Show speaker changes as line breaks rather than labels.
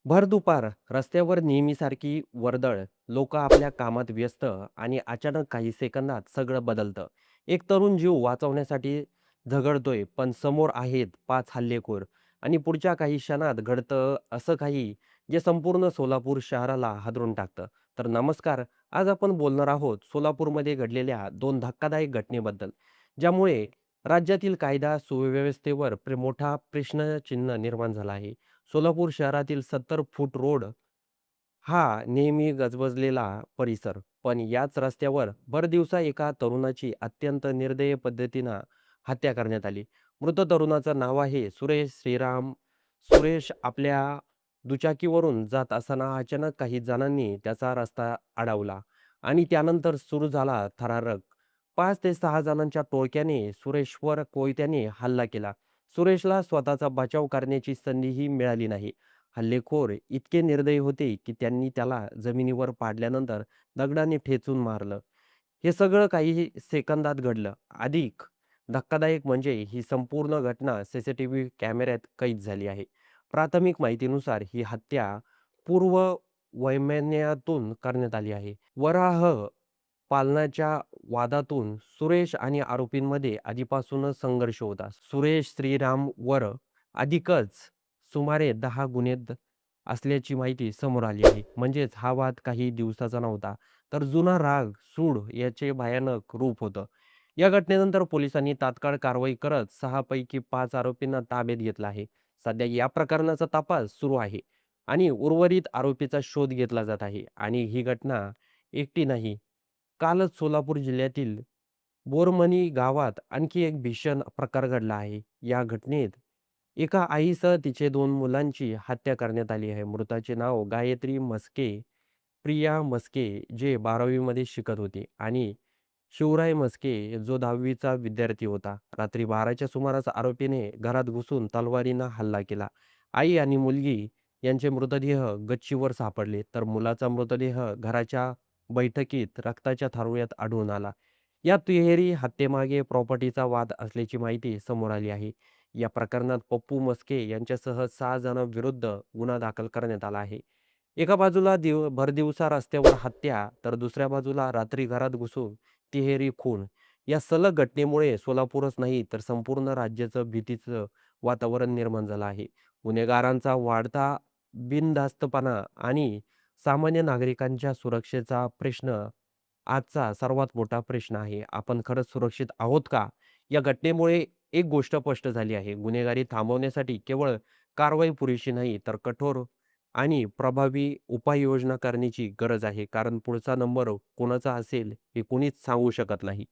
भर दुपार रस्त्यावर नेहमीसारखी वर्दळ, लोक आपल्या कामात व्यस्त आणि अचानक काही सेकंदात सगळं बदलतं. एक तरुण जीव वाचवण्यासाठी झगडतोय, पण समोर आहेत 5 हल्लेखोर आणि पुढच्या काही क्षणात घडतं असं काही जे संपूर्ण सोलापूर शहराला हादरून टाकतं. तर नमस्कार, आज आपण बोलणार आहोत सोलापूरमध्ये घडलेल्या 2 धक्कादायक घटनेबद्दल, ज्यामुळे राज्यातील कायदा सुव्यवस्थेवर मोठा प्रश्नचिन्ह निर्माण झाला आहे. सोलापूर शहरातील 70 फूट रोड हा नेहमी गजबजलेला परिसर. पण याच रस्त्यावर भरदिवसा एका तरुणाची अत्यंत निर्दयी पद्धतीनं हत्या करण्यात आली. मृत तरुणाचं नाव आहे सुरेश श्रीराम. सुरेश आपल्या दुचाकीवरून जात असताना अचानक काही जणांनी त्याचा रस्ता अडवला आणि त्यानंतर सुरू झाला थरारक. 5 ते 6 जणांच्या टोळक्याने सुरेशवर कोयत्याने हल्ला केला. सुरेशला स्वतःचा बचाव करण्याची संधीही मिळाली नाही. हल्लेखोर इतके निर्दयी होते की त्यांनी त्याला जमिनीवर पाडल्यानंतर दगडाने ठेचून मारलं. हे सगळं काही सेकंदात घडलं. अधिक धक्कादायक म्हणजे ही संपूर्ण घटना सीसीटीव्ही कॅमेऱ्यात कैद झाली आहे. प्राथमिक माहितीनुसार ही हत्या पूर्व वैमनस्यातून करण्यात आली आहे. वराह पालनाच्या वादातून सुरेश आणि आरोपींमध्ये आधीपासूनच संघर्ष होता. सुरेश श्रीराम वर अधिकच सुमारे 10 गुन्हे असल्याची माहिती समोर आली आहे. म्हणजेच हा वाद काही दिवसाचा नव्हता, तर जुना राग, सूड याचे भयानक रूप होतं. या घटनेनंतर पोलिसांनी तात्काळ कारवाई करत 6 पैकी 5 आरोपींना ताब्यात घेतलं आहे. सध्या या प्रकरणाचा तपास सुरू आहे आणि उर्वरित आरोपीचा शोध घेतला जात आहे. आणि ही घटना एकटी नाही. कालच सोलापूर जिल्ह्यातील बोरमणी गावात आणखी एक भीषण प्रकार घडला आहे. या घटनेत एका आईसह तिचे 2 मुलांची हत्या करण्यात आली आहे. मृताचे नाव गायत्री म्हस्के, प्रिया म्हस्के जे 12वी मध्ये शिकत होते आणि शिवराय म्हस्के जो 10वीचा विद्यार्थी होता. रात्री 12च्या सुमारास आरोपीने घरात घुसून तलवारीनं हल्ला केला. आई आणि मुलगी यांचे मृतदेह गच्चीवर सापडले, तर मुलाचा मृतदेह घराच्या बैठकीत रक्ताच्या थारोळ्यात आढळून आला. या तिहेरी हत्येमागे प्रॉपर्टीचा वाद असल्याची माहिती समोर आली आहे. या प्रकरणात पप्पू मस्के यांच्यासह 6 जणांविरुद्ध गुन्हा दाखल करण्यात आला आहे. एका बाजूला भरदिवसा रस्त्यावर हत्या, तर दुसऱ्या बाजूला रात्री घरात घुसून तिहेरी खून. या सलग घटनेमुळे सोलापूरच नाही तर संपूर्ण राज्याचं भीतीचं वातावरण निर्माण झालं आहे. गुन्हेगारांचा वाढता बिनधास्तपणा आणि सामान्य नागरिकांच्या सुरक्षेचा प्रश्न आजचा सर्वात मोठा प्रश्न आहे. आपण खरंच सुरक्षित आहोत का? या घटनेमुळे एक गोष्ट स्पष्ट झाली आहे. गुन्हेगारी थांबवण्यासाठी केवळ कारवाई पुरेशी नाही, तर कठोर आणि प्रभावी उपाययोजना करण्याची गरज आहे. कारण पुढचा नंबर कोणाचा असेल हे कुणीच सांगू शकत नाही.